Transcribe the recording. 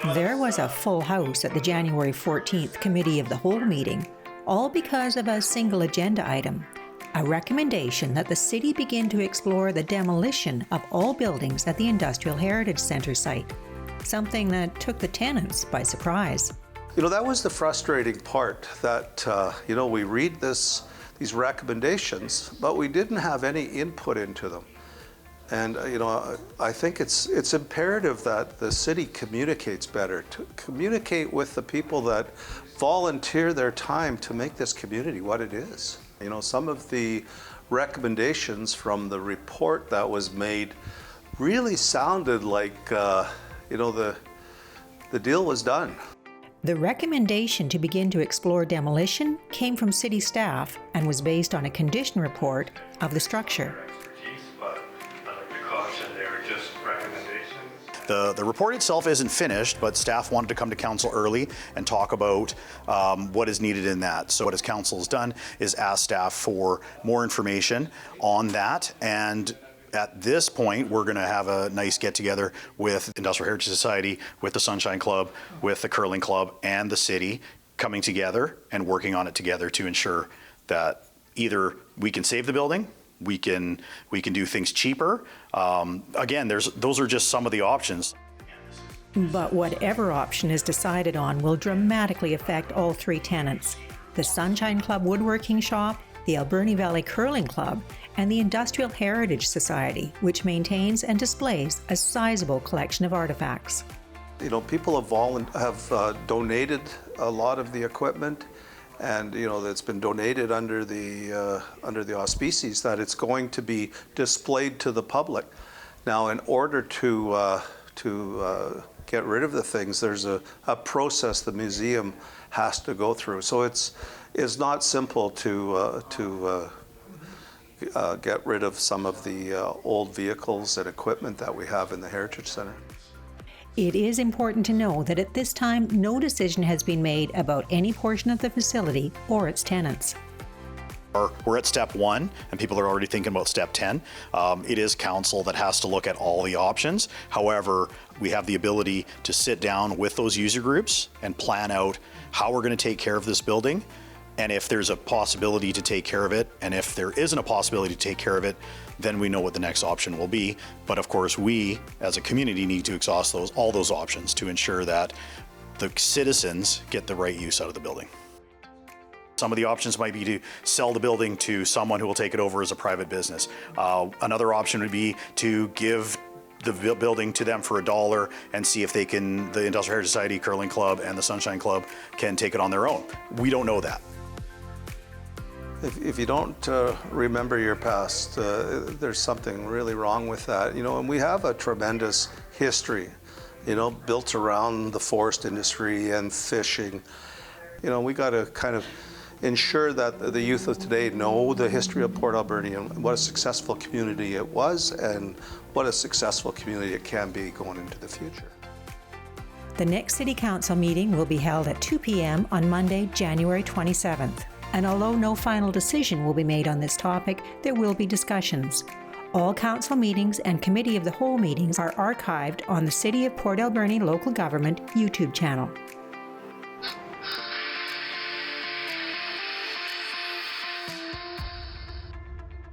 There was a full house at the January 14th Committee of the Whole meeting, all because of a single agenda item, a recommendation that the city begin to explore the demolition of all buildings at the Industrial Heritage Centre site, something that took the tenants by surprise. That was the frustrating part, that, we read these recommendations, but we didn't have any input into them. And, I think it's imperative that the city communicates better, to communicate with the people that volunteer their time to make this community what it is. Some of the recommendations from the report that was made really sounded like, the deal was done. The recommendation to begin to explore demolition came from city staff and was based on a condition report of the structure. The report itself isn't finished, but staff wanted to come to council early and talk about what is needed in that. So what council has done is ask staff for more information on that, and at this point, we're going to have a nice get-together with Industrial Heritage Society, with the Sunshine Club, with the Curling Club, and the city coming together and working on it together to ensure that either we can save the building, we can do things cheaper. Again, those are just some of the options. But whatever option is decided on will dramatically affect all three tenants: the Sunshine Club Woodworking Shop, the Alberni Valley Curling Club, and the Industrial Heritage Society, which maintains and displays a sizable collection of artifacts. People have donated a lot of the equipment, and it's been donated under the auspices that it's going to be displayed to the public. Now, in order to get rid of the things, there's a process the museum has to go through. So it's not simple to get rid of some of the old vehicles and equipment that we have in the Heritage Centre. It is important to know that at this time, no decision has been made about any portion of the facility or its tenants. We're at step 1, and people are already thinking about step 10. It is council that has to look at all the options. However, we have the ability to sit down with those user groups and plan out how we're going to take care of this building, and if there's a possibility to take care of it, and if there isn't a possibility to take care of it, then we know what the next option will be. But of course, we as a community need to exhaust all those options to ensure that the citizens get the right use out of the building. Some of the options might be to sell the building to someone who will take it over as a private business. Another option would be to give the building to them for $1 and see if the Industrial Heritage Society, Curling Club, and the Sunshine Club can take it on their own. We don't know that. If you don't remember your past, there's something really wrong with that. And we have a tremendous history, built around the forest industry and fishing. We got to kind of ensure that the youth of today know the history of Port Alberni and what a successful community it was and what a successful community it can be going into the future. The next City Council meeting will be held at 2 p.m. on Monday, January 27th. And although no final decision will be made on this topic, there will be discussions. All council meetings and committee of the whole meetings are archived on the City of Port Alberni Local Government YouTube channel.